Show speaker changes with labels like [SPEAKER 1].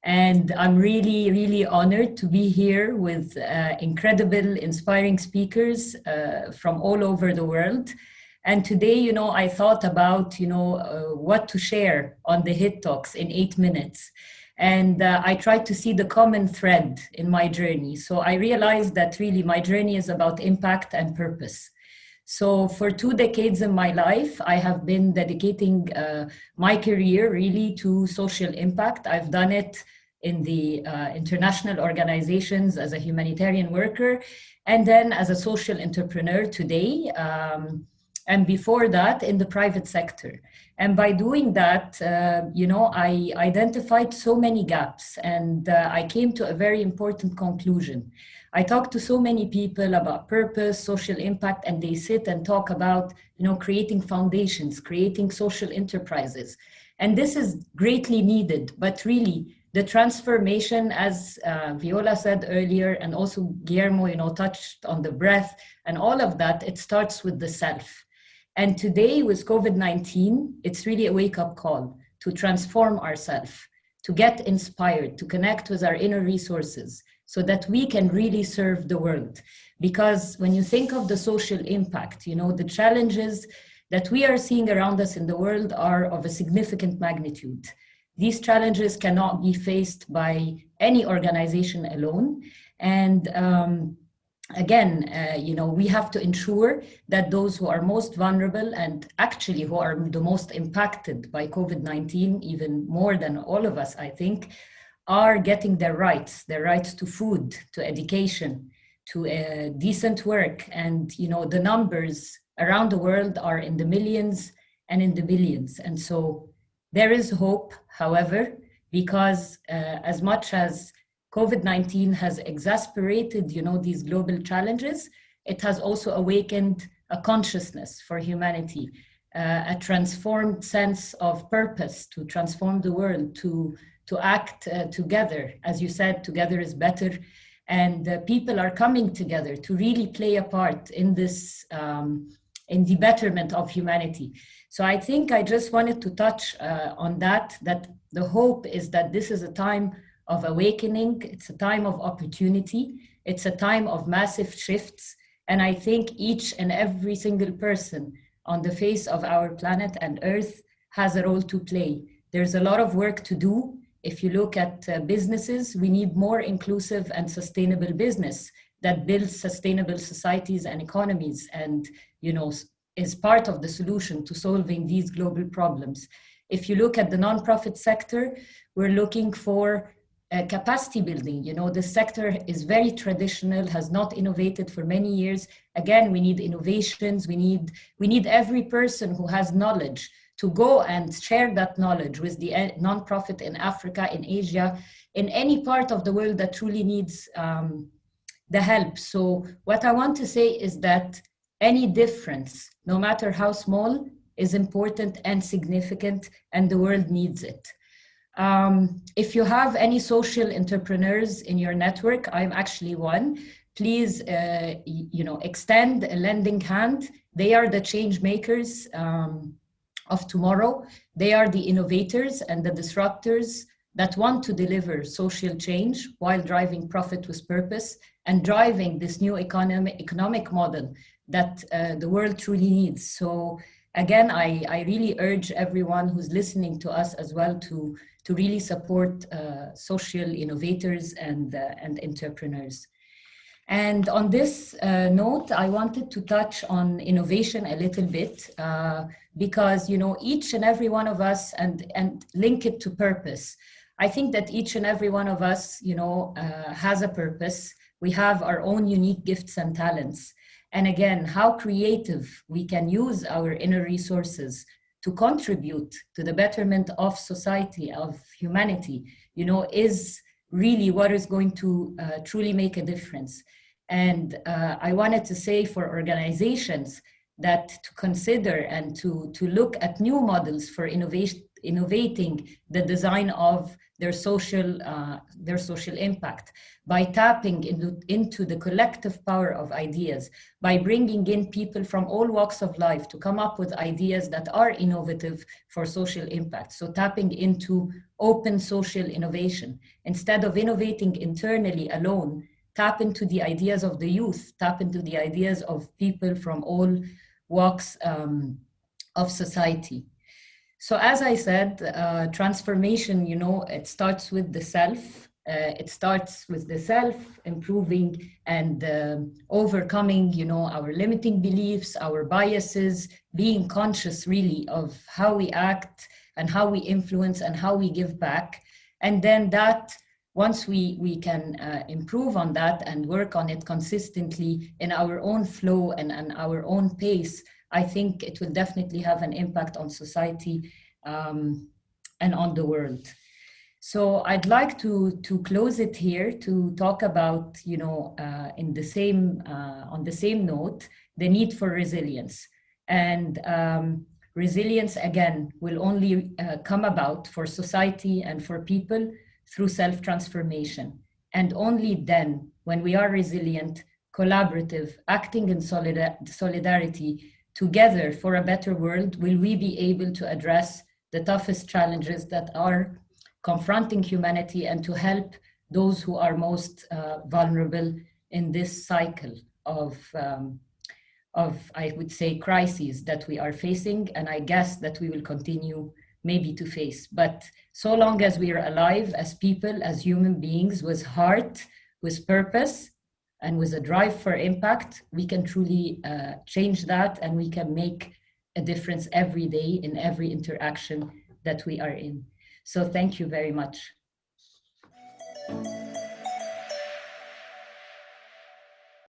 [SPEAKER 1] And I'm really, really honored to be here with incredible, inspiring speakers from all over the world. And today, I thought about, what to share on the Hit Talks in 8 minutes. And I tried to see the common thread in my journey. So I realized that really my journey is about impact and purpose. So for 2 decades in my life, I have been dedicating my career really to social impact. I've done it in the international organizations as a humanitarian worker, and then as a social entrepreneur today. And before that, in the private sector. And by doing that, I identified so many gaps, and I came to a very important conclusion. I talk to so many people about purpose, social impact, and they sit and talk about, creating foundations, creating social enterprises. And this is greatly needed, but really the transformation, as Viola said earlier, and also Guillermo, touched on the breath and all of that, it starts with the self. And today with COVID-19, it's really a wake-up call to transform ourselves, to get inspired, to connect with our inner resources, so that we can really serve the world. Because when you think of the social impact, the challenges that we are seeing around us in the world are of a significant magnitude. These challenges cannot be faced by any organization alone. And again, we have to ensure that those who are most vulnerable and actually who are the most impacted by COVID-19, even more than all of us, I think, are getting their rights to food, to education, to decent work. And, the numbers around the world are in the millions and in the billions. And so there is hope, however, because as much as COVID-19 has exasperated, these global challenges, it has also awakened a consciousness for humanity, a transformed sense of purpose to transform the world, to act together. As you said, together is better. And people are coming together to really play a part in this, in the betterment of humanity. So I think I just wanted to touch on that the hope is that this is a time of awakening. It's a time of opportunity. It's a time of massive shifts. And I think each and every single person on the face of our planet and Earth has a role to play. There's a lot of work to do. If you look at businesses, we need more inclusive and sustainable business that builds sustainable societies and economies and, is part of the solution to solving these global problems. If you look at the nonprofit sector, we're looking for capacity building. The sector is very traditional, has not innovated for many years. Again, we need innovations. We need every person who has knowledge to go and share that knowledge with the nonprofit in Africa, in Asia, in any part of the world that truly needs the help. So what I want to say is that any difference, no matter how small, is important and significant, and the world needs it. If you have any social entrepreneurs in your network, I'm actually one, please, extend a lending hand. They are the change makers of tomorrow. They are the innovators and the disruptors that want to deliver social change while driving profit with purpose and driving this new economic model that the world truly needs. So again, I really urge everyone who's listening to us as well to really support social innovators and entrepreneurs. And on this note, I wanted to touch on innovation a little bit because, each and every one of us, and link it to purpose. I think that each and every one of us, has a purpose. We have our own unique gifts and talents. And again, how creative we can use our inner resources to contribute to the betterment of society, of humanity, is really what is going to truly make a difference. And I wanted to say for organizations that to consider and to look at new models for innovating the design of their social impact, by tapping into the collective power of ideas, by bringing in people from all walks of life to come up with ideas that are innovative for social impact. So tapping into open social innovation. Instead of innovating internally alone, tap into the ideas of the youth, tap into the ideas of people from all walks of society. So as I said, transformation, it starts with the self. It starts with the self improving and overcoming, our limiting beliefs, our biases, being conscious really of how we act and how we influence and how we give back. And then that, once we can improve on that and work on it consistently in our own flow and our own pace, I think it will definitely have an impact on society and on the world. So I'd like to close it here to talk about, in the same on the same note, the need for resilience. And resilience again will only come about for society and for people through self-transformation. And only then, when we are resilient, collaborative, acting in solidarity together for a better world, will we be able to address the toughest challenges that are confronting humanity and to help those who are most vulnerable in this cycle of, I would say, crises that we are facing, and I guess that we will continue maybe to face. But so long as we are alive as people, as human beings, with heart, with purpose, and with a drive for impact, we can truly change that, and we can make a difference every day in every interaction that we are in. So thank you very much.